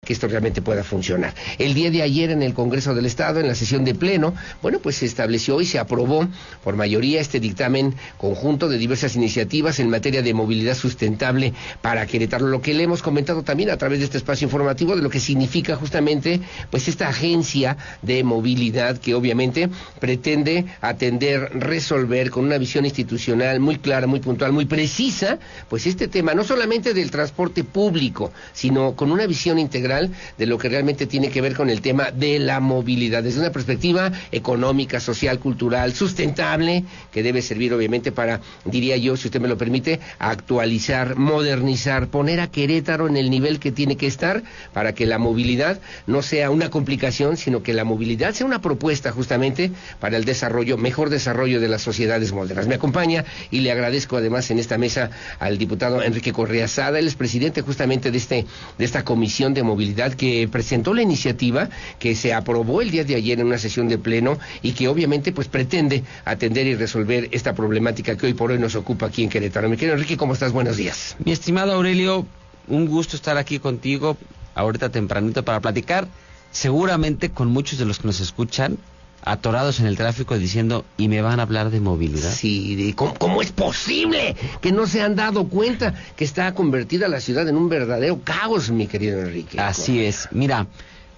que esto realmente pueda funcionar. El día de ayer en el Congreso del Estado, en la sesión de pleno, bueno, pues se estableció y se aprobó por mayoría este dictamen conjunto de diversas iniciativas en materia de movilidad sustentable para Querétaro, lo que le hemos comentado también a través de este espacio informativo de lo que significa justamente pues esta agencia de movilidad que obviamente pretende atender, resolver con una visión institucional muy clara, muy puntual, muy precisa, pues este tema no solamente del transporte público, sino con una visión integral de lo que realmente tiene que ver con el tema de la movilidad, desde una perspectiva económica, social, cultural, sustentable, que debe servir obviamente para, diría yo, si usted me lo permite, actualizar, modernizar, poner a Querétaro en el nivel que tiene que estar para que la movilidad no sea una complicación, sino que la movilidad sea una propuesta justamente para el desarrollo, mejor desarrollo de las sociedades modernas. Me acompaña y le agradezco además en esta mesa al diputado Enrique Correa Sada, él es presidente justamente de esta comisión de movilidad que presentó la iniciativa que se aprobó el día de ayer en una sesión de pleno y que obviamente pues pretende atender y resolver esta problemática que hoy por hoy nos ocupa aquí en Querétaro. Mi querido Enrique, ¿cómo estás? Buenos días. Mi estimado Aurelio, un gusto estar aquí contigo ahorita tempranito para platicar, seguramente con muchos de los que nos escuchan atorados en el tráfico diciendo, ¿y me van a hablar de movilidad? Sí, ¿cómo es posible que no se han dado cuenta que está convertida la ciudad en un verdadero caos, mi querido Enrique? Así es. Mira,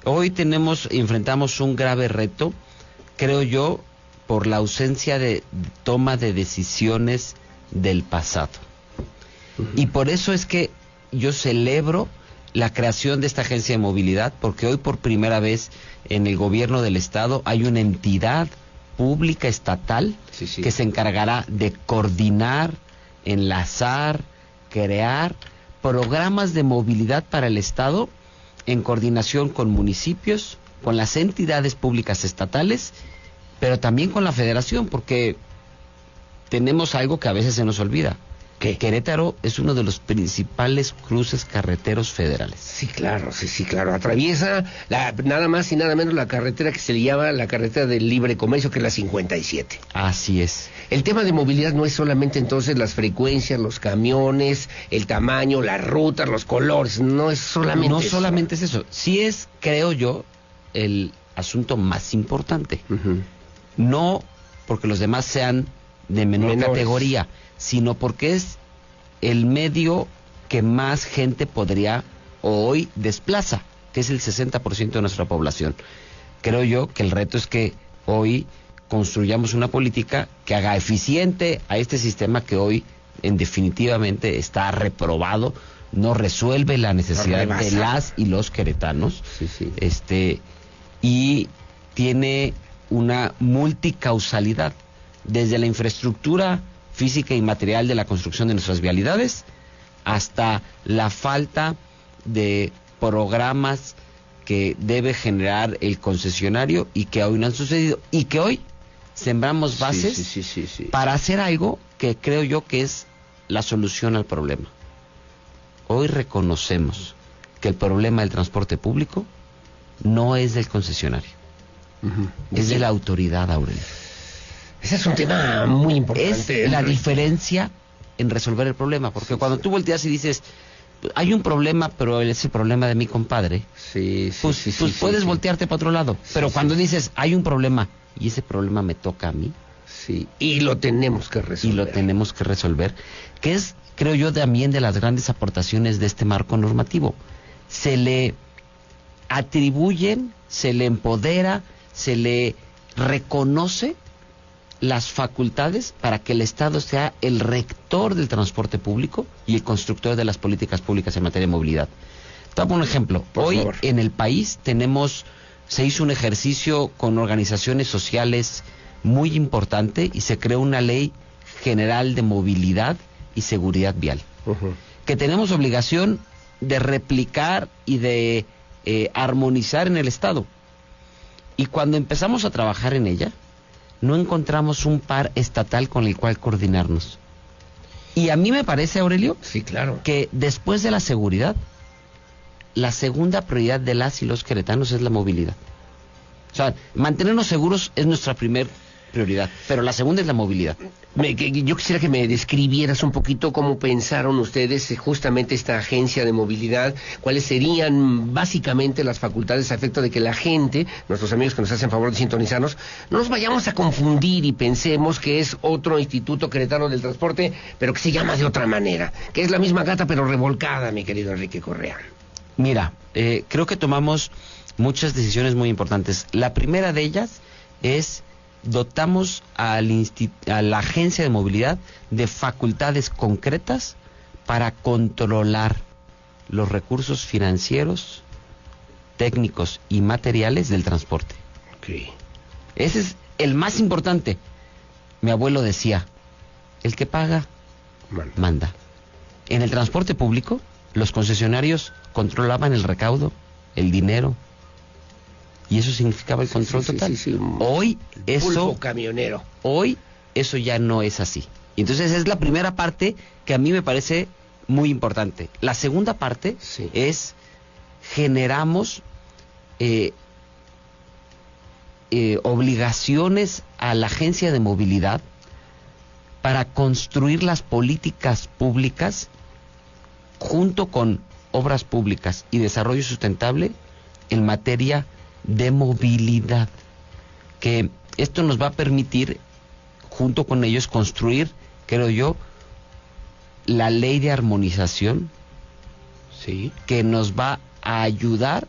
hoy enfrentamos un grave reto, creo yo, por la ausencia de toma de decisiones del pasado. Y por eso es que yo celebro la creación de esta agencia de movilidad, porque hoy por primera vez en el gobierno del estado hay una entidad pública estatal que se encargará de coordinar, enlazar, crear programas de movilidad para el estado en coordinación con municipios, con las entidades públicas estatales, pero también con la federación, porque tenemos algo que a veces se nos olvida. ¿Qué? Querétaro es uno de los principales cruces carreteros federales. Sí, claro, sí, claro. Atraviesa nada más y nada menos la carretera que se le llama la carretera del libre comercio, que es la 57. Así es. El tema de movilidad no es solamente entonces las frecuencias, los camiones, el tamaño, las rutas, los colores, no es solamente no eso. No solamente es eso. Sí es, creo yo, el asunto más importante. No porque los demás sean de menor categoría, sino porque es el medio que más gente podría o hoy desplaza, que es el 60% de nuestra población. Creo yo que el reto es que hoy construyamos una política que haga eficiente a este sistema que hoy en definitivamente está reprobado, no resuelve la necesidad de las y los queretanos, y tiene una multicausalidad, desde la infraestructura física y material de la construcción de nuestras vialidades hasta la falta de programas que debe generar el concesionario y que hoy no han sucedido, y que hoy sembramos bases para hacer algo que creo yo que es la solución al problema. Hoy reconocemos que el problema del transporte público no es del concesionario, es de la autoridad, Aurelio. Ese es un tema muy importante. Es la diferencia en resolver el problema, porque cuando tú volteas y dices, hay un problema, pero es el problema de mi compadre, pues puedes voltearte para otro lado. Pero cuando dices, hay un problema, y ese problema me toca a mí. Y lo tenemos que resolver. Que es, creo yo, también de las grandes aportaciones de este marco normativo. Se le atribuyen, se le empodera, se le reconoce las facultades para que el Estado sea el rector del transporte público y el constructor de las políticas públicas en materia de movilidad. Te pongo un ejemplo. Hoy en el país se hizo un ejercicio con organizaciones sociales muy importante y se creó una ley general de movilidad y seguridad vial, que tenemos obligación de replicar y de armonizar en el Estado. Y cuando empezamos a trabajar en ella, no encontramos un par estatal con el cual coordinarnos. Y a mí me parece, Aurelio, que después de la seguridad, la segunda prioridad de las y los queretanos es la movilidad. O sea, mantenernos seguros es nuestra primer prioridad. Pero la segunda es la movilidad. Yo quisiera que me describieras un poquito cómo pensaron ustedes justamente esta agencia de movilidad, cuáles serían básicamente las facultades a efecto de que la gente, nuestros amigos que nos hacen favor de sintonizarnos, no nos vayamos a confundir y pensemos que es otro Instituto Queretano del Transporte, pero que se llama de otra manera, que es la misma gata pero revolcada, mi querido Enrique Correa. Mira, creo que tomamos muchas decisiones muy importantes. La primera de ellas es dotamos a la agencia de movilidad de facultades concretas para controlar los recursos financieros, técnicos y materiales del transporte. Okay. Ese es el más importante. Mi abuelo decía, el que paga, manda. En el transporte público, los concesionarios controlaban el recaudo, el dinero, y eso significaba el control total. Sí. Hoy eso camionero. Hoy eso ya no es así. Entonces es la primera parte que a mí me parece muy importante. La segunda parte es generamos obligaciones a la agencia de movilidad para construir las políticas públicas junto con obras públicas y desarrollo sustentable en materia de movilidad, que esto nos va a permitir junto con ellos construir, creo yo, la ley de armonización que nos va a ayudar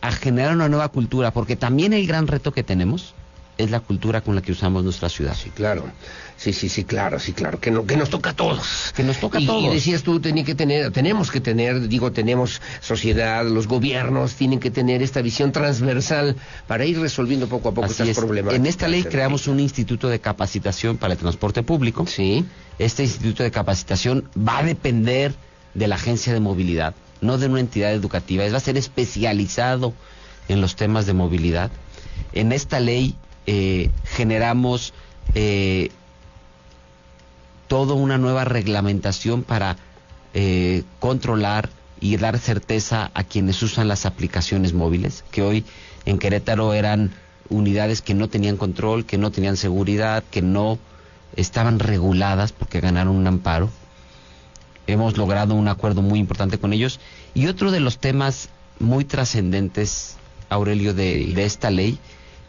a generar una nueva cultura, porque también el gran reto que tenemos es la cultura con la que usamos nuestra ciudad. Sí, claro. Sí, claro, que nos toca a todos. Que nos toca a todos. Y decías tú, tenemos que tener, sociedad, los gobiernos tienen que tener esta visión transversal para ir resolviendo poco a poco estas problemáticas. En esta ley creamos un instituto de capacitación para el transporte público. Sí. Este instituto de capacitación va a depender de la agencia de movilidad, no de una entidad educativa, va a ser especializado en los temas de movilidad. En esta ley generamos toda una nueva reglamentación para controlar y dar certeza a quienes usan las aplicaciones móviles, que hoy en Querétaro eran unidades que no tenían control, que no tenían seguridad, que no estaban reguladas porque ganaron un amparo. Hemos logrado un acuerdo muy importante con ellos. Y otro de los temas muy trascendentes, Aurelio, de esta ley,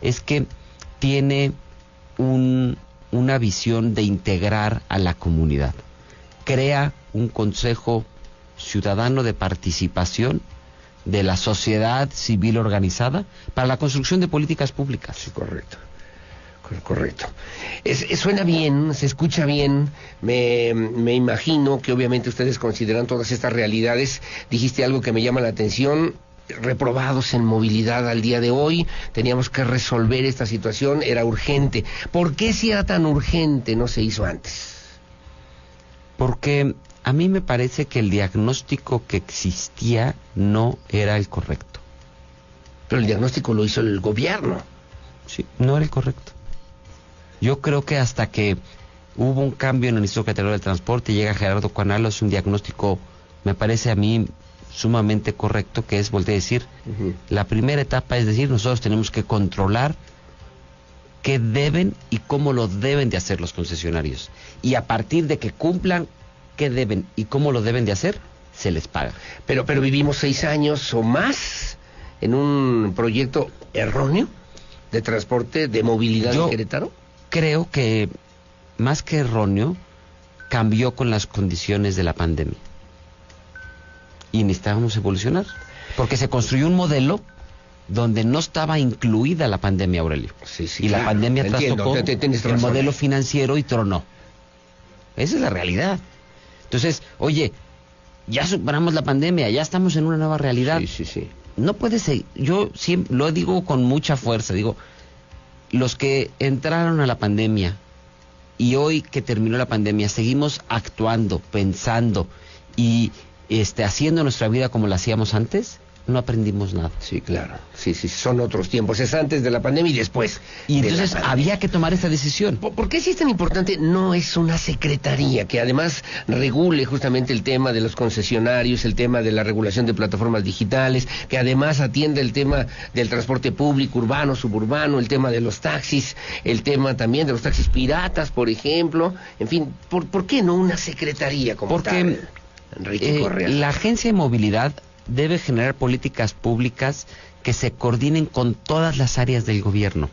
es que tiene una visión de integrar a la comunidad. Crea un consejo ciudadano de participación de la sociedad civil organizada para la construcción de políticas públicas. Sí, correcto. Suena bien, se escucha bien, me imagino que obviamente ustedes consideran todas estas realidades. Dijiste algo que me llama la atención: reprobados en movilidad al día de hoy, teníamos que resolver esta situación, era urgente. ¿Por qué si era tan urgente no se hizo antes? Porque a mí me parece que el diagnóstico que existía no era el correcto. Pero el diagnóstico lo hizo el gobierno. Sí, no era el correcto. Yo creo que hasta que hubo un cambio en el Instituto Queretano del Transporte y llega Gerardo Cuanalo, es un diagnóstico, me parece a mí, sumamente correcto, que es volver a decir, la primera etapa es decir, nosotros tenemos que controlar qué deben y cómo lo deben de hacer los concesionarios. Y a partir de que cumplan qué deben y cómo lo deben de hacer, se les paga. Pero vivimos 6 años o más en un proyecto erróneo de transporte, de movilidad en Querétaro. Creo que más que erróneo, cambió con las condiciones de la pandemia. Y necesitábamos evolucionar, porque se construyó un modelo donde no estaba incluida la pandemia, Aurelio. Y la pandemia trastocó el modelo financiero y tronó. Esa es la realidad. Entonces, oye, ya superamos la pandemia, ya estamos en una nueva realidad. Sí. No puede ser, yo siempre lo digo con mucha fuerza, digo, los que entraron a la pandemia y hoy que terminó la pandemia seguimos actuando, pensando y haciendo nuestra vida como la hacíamos antes, no aprendimos nada. Sí, claro. Sí, son otros tiempos. Es antes de la pandemia y después. Y entonces había que tomar esta decisión. ¿Por qué sí es tan importante? No es una secretaría que además regule justamente el tema de los concesionarios, el tema de la regulación de plataformas digitales, que además atienda el tema del transporte público, urbano, suburbano, el tema de los taxis, el tema también de los taxis piratas, por ejemplo. En fin, ¿por qué no una secretaría como tal, Enrique Correa? La Agencia de Movilidad debe generar políticas públicas que se coordinen con todas las áreas del gobierno.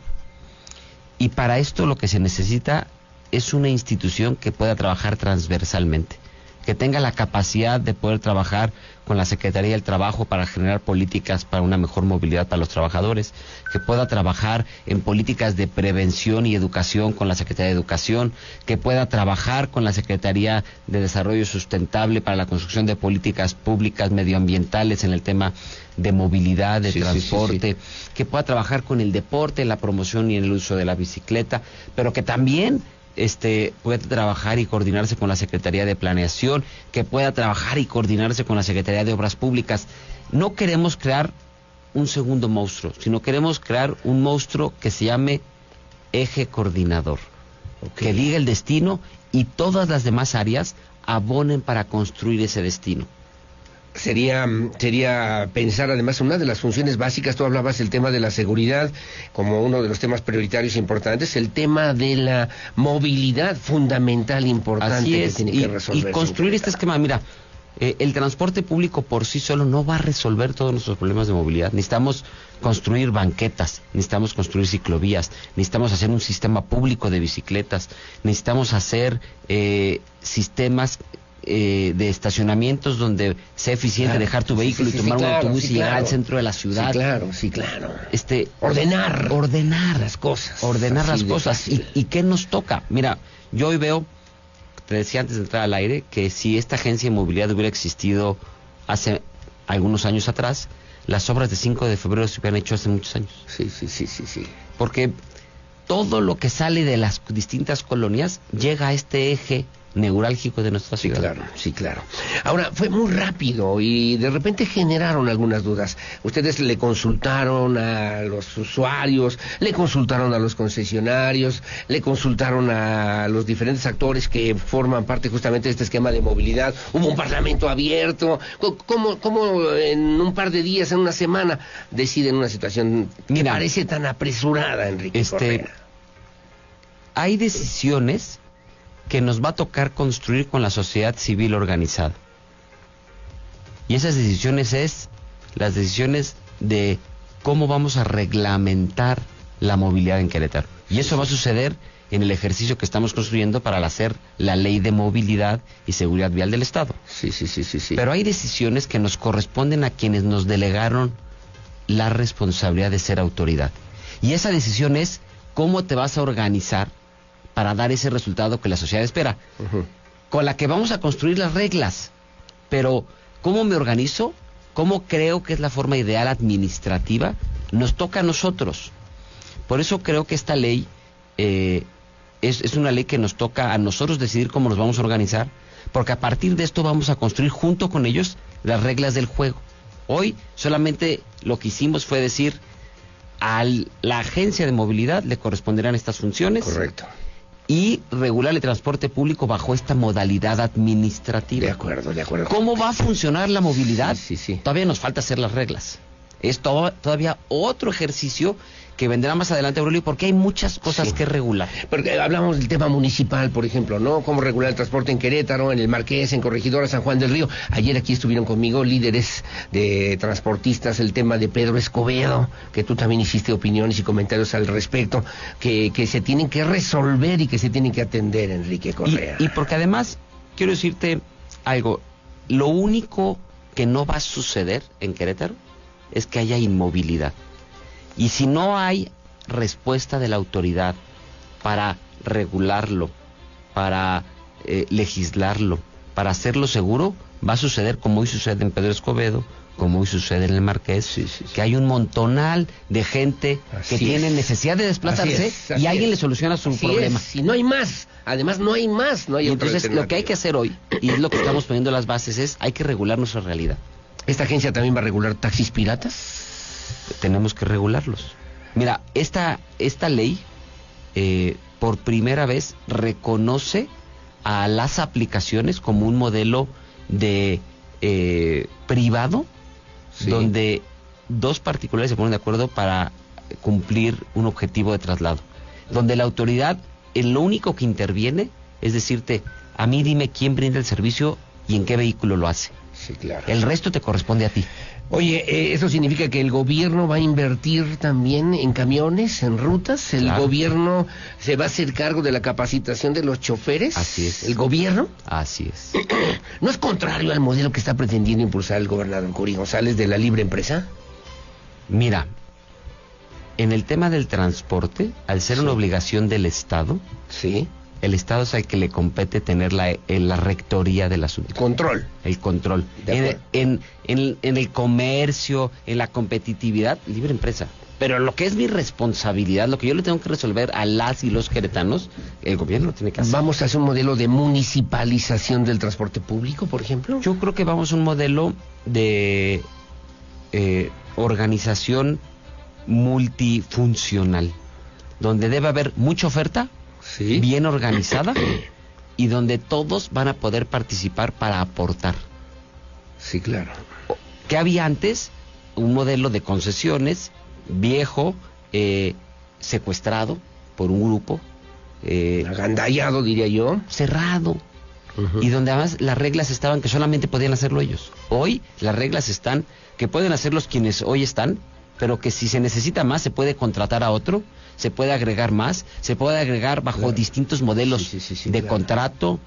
Y para esto lo que se necesita es una institución que pueda trabajar transversalmente, que tenga la capacidad de poder trabajar con la Secretaría del Trabajo para generar políticas para una mejor movilidad para los trabajadores, que pueda trabajar en políticas de prevención y educación con la Secretaría de Educación, que pueda trabajar con la Secretaría de Desarrollo Sustentable para la construcción de políticas públicas medioambientales en el tema de movilidad, de transporte, que pueda trabajar con el deporte, la promoción y el uso de la bicicleta, pero que también puede trabajar y coordinarse con la Secretaría de Planeación, que pueda trabajar y coordinarse con la Secretaría de Obras Públicas. No queremos crear un segundo monstruo, sino queremos crear un monstruo que se llame eje coordinador, que diga el destino y todas las demás áreas abonen para construir ese destino. Sería pensar además una de las funciones básicas. Tú hablabas del tema de la seguridad como uno de los temas prioritarios importantes, el tema de la movilidad fundamental, importante. Así es, que tiene que resolverse. Y construir este esquema, mira, el transporte público por sí solo no va a resolver todos nuestros problemas de movilidad. Necesitamos construir banquetas, necesitamos construir ciclovías, necesitamos hacer un sistema público de bicicletas, necesitamos hacer sistemas de estacionamientos donde sea eficiente dejar tu vehículo y tomar un autobús y llegar al centro de la ciudad. Sí, claro. Ordenar las cosas. Ordenar las cosas. ¿Y qué nos toca? Mira, yo hoy veo, te decía antes de entrar al aire, que si esta agencia de movilidad hubiera existido hace algunos años atrás, las obras de 5 de febrero se hubieran hecho hace muchos años. Sí. Porque todo lo que sale de las distintas colonias llega a este eje neurálgico de nuestra ciudad. Sí, claro. Ahora, fue muy rápido y de repente generaron algunas dudas. Ustedes le consultaron a los usuarios, le consultaron a los concesionarios, le consultaron a los diferentes actores que forman parte justamente de este esquema de movilidad. Hubo un parlamento abierto. ¿Cómo en un par de días, en una semana, deciden una situación que parece tan apresurada, Enrique Correa? Hay decisiones que nos va a tocar construir con la sociedad civil organizada. Y esas decisiones las decisiones de cómo vamos a reglamentar la movilidad en Querétaro. Y eso va a suceder en el ejercicio que estamos construyendo para hacer la ley de movilidad y seguridad vial del Estado. Sí. Pero hay decisiones que nos corresponden a quienes nos delegaron la responsabilidad de ser autoridad. Y esa decisión es cómo te vas a organizar para dar ese resultado que la sociedad espera, con la que vamos a construir las reglas. Pero, ¿cómo me organizo? ¿Cómo creo que es la forma ideal administrativa? Nos toca a nosotros. Por eso creo que esta ley es una ley que nos toca a nosotros decidir cómo nos vamos a organizar, porque a partir de esto vamos a construir junto con ellos las reglas del juego. Hoy solamente lo que hicimos fue decir, a la agencia de movilidad le corresponderán estas funciones. Correcto. Y regular el transporte público bajo esta modalidad administrativa. De acuerdo. ¿Cómo va a funcionar la movilidad? Sí. Todavía nos falta hacer las reglas. Es todavía otro ejercicio que vendrá más adelante, Aurelio, porque hay muchas cosas que regular. Porque hablamos del tema municipal, por ejemplo, ¿no? Cómo regular el transporte en Querétaro, en el Marqués, en Corregidora, San Juan del Río. Ayer aquí estuvieron conmigo líderes de transportistas, el tema de Pedro Escobedo, que tú también hiciste opiniones y comentarios al respecto, que se tienen que resolver y que se tienen que atender, Enrique Correa. Y porque además, quiero decirte algo, lo único que no va a suceder en Querétaro es que haya inmovilidad. Y si no hay respuesta de la autoridad para regularlo, para legislarlo, para hacerlo seguro, va a suceder como hoy sucede en Pedro Escobedo, como hoy sucede en el Marqués, que hay un montonal de gente que tiene necesidad de desplazarse y alguien le soluciona su problema. Y no hay más, además no hay más, no hay otra alternativa. Entonces lo que hay que hacer hoy, y es lo que estamos poniendo las bases, hay que regular nuestra realidad. ¿Esta agencia también va a regular taxis piratas? Tenemos que regularlos. Mira, esta ley por primera vez reconoce a las aplicaciones como un modelo de privado, Sí. donde dos particulares se ponen de acuerdo para cumplir un objetivo de traslado, donde la autoridad en lo único que interviene es decirte, a mí dime quién brinda el servicio y en qué vehículo lo hace. Sí, claro. El resto te corresponde a ti. Oye, ¿eso significa que el gobierno va a invertir también en camiones, en rutas? ¿El Claro. gobierno se va a hacer cargo de la capacitación de los choferes? Así es. ¿El gobierno? Así es. ¿No es contrario al modelo que está pretendiendo impulsar el gobernador Curi González de la libre empresa? Mira, en el tema del transporte, al ser una obligación del Estado, Sí. el Estado es al que le compete tener la rectoría del asunto, Control. el control. De acuerdo. En el comercio, en la competitividad, libre empresa. Pero lo que es mi responsabilidad, lo que yo le tengo que resolver a las y los queretanos, el gobierno lo tiene que hacer. ¿Vamos a hacer un modelo de municipalización del transporte público, por ejemplo? Yo creo que vamos a un modelo de organización multifuncional, donde debe haber mucha oferta, Sí. bien organizada, y donde todos van a poder participar para aportar. Sí, claro. ¿Qué había antes? Un modelo de concesiones, viejo, secuestrado por un grupo, Agandallado, diría yo. cerrado, y donde además las reglas estaban que solamente podían hacerlo ellos. Hoy las reglas están que pueden hacerlos quienes hoy están, pero que si se necesita más se puede contratar a otro, se puede agregar más, se puede agregar bajo Claro. distintos modelos Sí, de claro. contrato,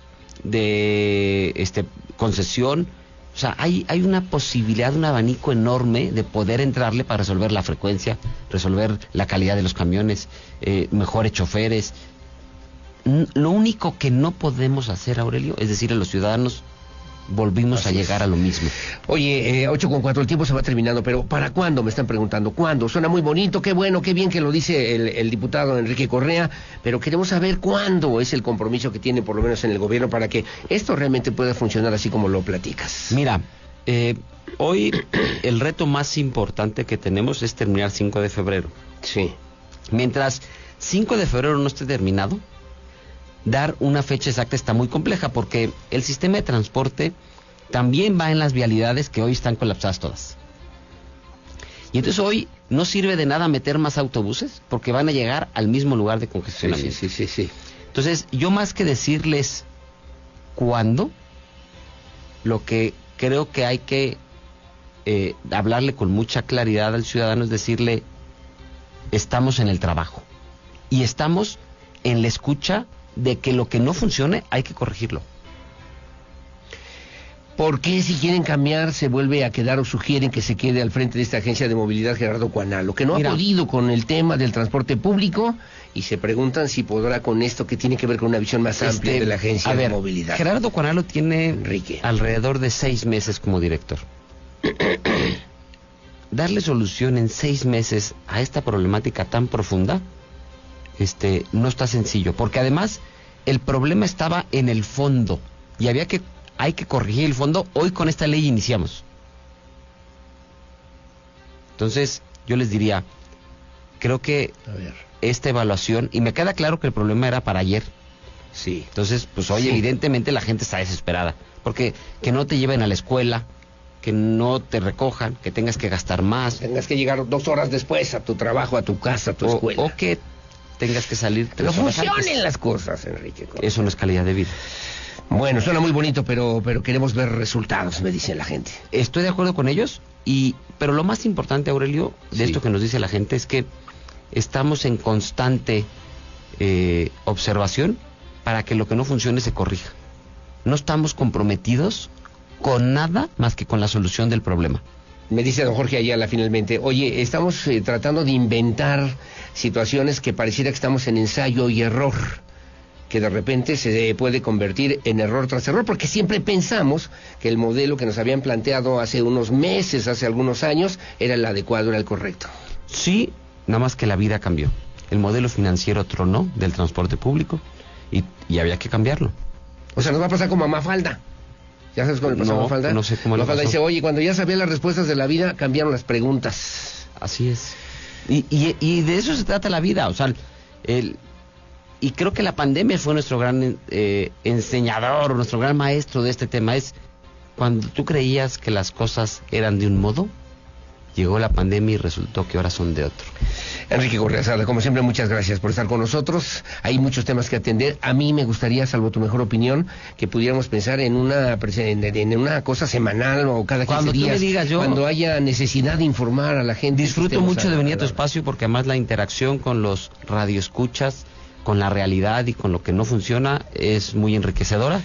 de concesión. O sea, hay una posibilidad, un abanico enorme de poder entrarle para resolver la frecuencia, resolver la calidad de los camiones, mejores choferes. Lo único que no podemos hacer, Aurelio, es decir a los ciudadanos, volvimos Así a es. llegar a lo mismo. Oye, 8:04, el tiempo se va terminando, pero ¿para cuándo? Me están preguntando. ¿Cuándo? Suena muy bonito, qué bueno, qué bien que lo dice el diputado Enrique Correa, pero queremos saber cuándo es el compromiso que tiene, por lo menos en el gobierno, para que esto realmente pueda funcionar así como lo platicas. Mira, hoy el reto más importante que tenemos es terminar 5 de febrero. Sí. Mientras 5 de febrero no esté terminado, dar una fecha exacta está muy compleja, porque el sistema de transporte también va en las vialidades que hoy están colapsadas todas. Y entonces hoy no sirve de nada meter más autobuses, porque van a llegar al mismo lugar de congestionamiento. Sí. Entonces, yo más que decirles cuándo, lo que creo que hay que hablarle con mucha claridad al ciudadano es decirle, estamos en el trabajo y estamos en la escucha de que lo que no funcione hay que corregirlo. ¿Por qué si quieren cambiar se vuelve a quedar o sugieren que se quede al frente de esta agencia de movilidad Gerardo Cuanalo, que no Mira, ha podido con el tema del transporte público y se preguntan si podrá con esto que tiene que ver con una visión más amplia de la agencia a ver, de movilidad? Gerardo Cuanalo tiene Enrique. alrededor de 6 meses como director. Darle solución en 6 meses a esta problemática tan profunda, no está sencillo, porque además el problema estaba en el fondo y hay que corregir el fondo. Hoy con esta ley iniciamos. Entonces, yo les diría, creo que A ver, esta evaluación, y me queda claro que el problema era para ayer. sí. Entonces, pues hoy Sí. evidentemente la gente está desesperada, porque que no te lleven a la escuela, que no te recojan, que tengas que gastar más, Tengas que llegar 2 horas después a tu trabajo, a tu casa, a tu escuela. o que tengas que salir 3 No horas funcionen antes. las cosas, Enrique. Eso no es calidad de vida. Bueno, suena muy bonito, pero queremos ver resultados, me dice la gente. Estoy de acuerdo con ellos, pero lo más importante, Aurelio, de Sí. esto que nos dice la gente es que estamos en constante observación para que lo que no funcione se corrija. No estamos comprometidos con nada más que con la solución del problema. Me dice don Jorge Ayala finalmente, oye, estamos tratando de inventar situaciones que pareciera que estamos en ensayo y error, que de repente se puede convertir en error tras error, porque siempre pensamos que el modelo que nos habían planteado hace unos meses, hace algunos años, era el adecuado, era el correcto. Sí, nada más que la vida cambió. El modelo financiero tronó del transporte público y había que cambiarlo. O sea, nos va a pasar como a Mafalda. ¿Ya sabes cómo le pasó a Mafalda? No sé cómo le pasó. Dice, oye, cuando ya sabía las respuestas de la vida, cambiaron las preguntas. Así es. Y de eso se trata la vida, o sea, y creo que la pandemia fue nuestro gran enseñador, nuestro gran maestro de este tema. Es cuando tú creías que las cosas eran de un modo, llegó la pandemia y resultó que ahora son de otro. Enrique Correa Sada, como siempre, muchas gracias por estar con nosotros. Hay muchos temas que atender. A mí me gustaría, salvo tu mejor opinión, que pudiéramos pensar en una cosa semanal o cada 15 Cuando días. tú me digas, yo cuando haya necesidad de informar a la gente. Disfruto mucho de venir a tu espacio porque además la interacción con los radioescuchas, con la realidad y con lo que no funciona es muy enriquecedora.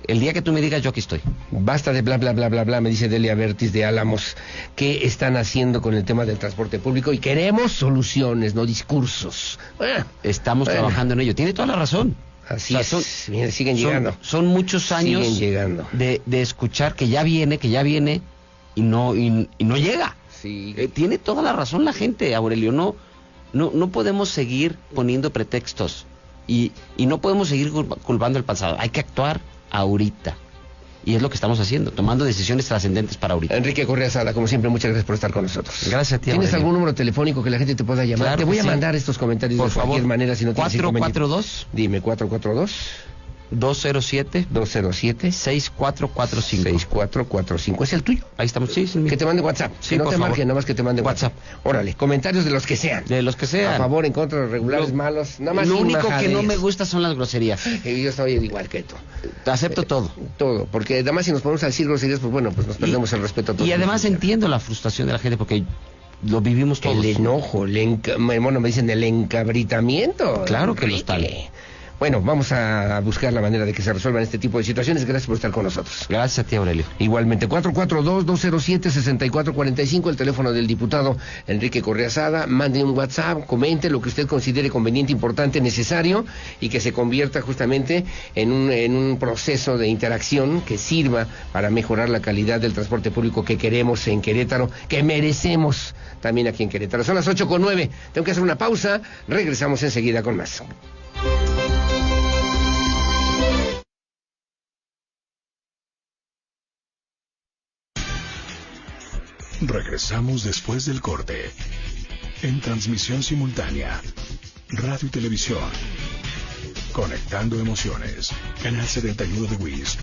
El día que tú me digas, yo aquí estoy. Basta de bla, bla, bla, bla, bla, me dice Delia Bertis de Álamos. ¿Qué están haciendo con el tema del transporte público? Y queremos soluciones, no discursos. Estamos trabajando en ello. Tiene toda la razón. Así es. Siguen llegando. Son muchos años de escuchar que ya viene y no llega. Sí. Tiene toda la razón la gente, Aurelio. No podemos seguir poniendo pretextos y no podemos seguir culpando el pasado. Hay que actuar ahorita. Y es lo que estamos haciendo, tomando decisiones trascendentes para ahorita. Enrique Correa Sada, como siempre, muchas gracias por estar con nosotros. Gracias a ti, ¿Tienes Aurelio. algún número telefónico que la gente te pueda llamar? Claro Te voy a sí. mandar estos comentarios por de cualquier favor. manera, si no tienes 442. Dime, 442. 207 207 6445. 6445. ¿Es el tuyo? Ahí estamos, sí, es el mío. Que te mande WhatsApp. Sí, que no por te favor. marquen, nada más que te mande WhatsApp. Órale, comentarios de los que sean. De los que sean. A favor, en contra, regulares, malos. Nada más Lo sin único que majaderías. no me gusta son las groserías. Yo soy igual que tú. Acepto todo. Todo, porque además si nos ponemos a decir groserías, pues bueno, pues nos perdemos el respeto a todos. Y además entiendo la frustración de la gente porque lo vivimos todos. El enojo, bueno, me dicen el encabritamiento. Claro que lo está. Bueno, vamos a buscar la manera de que se resuelvan este tipo de situaciones. Gracias por estar con nosotros. Gracias a ti, Aurelio. Igualmente, 442-207-6445, el teléfono del diputado Enrique Correa Sada. Mande un WhatsApp, comente lo que usted considere conveniente, importante, necesario, y que se convierta justamente en un proceso de interacción que sirva para mejorar la calidad del transporte público que queremos en Querétaro, que merecemos también aquí en Querétaro. Son las 8:09. Tengo que hacer una pausa. Regresamos enseguida con más. Regresamos después del corte. En transmisión simultánea, radio y televisión. Conectando emociones. Canal 71 de WIS.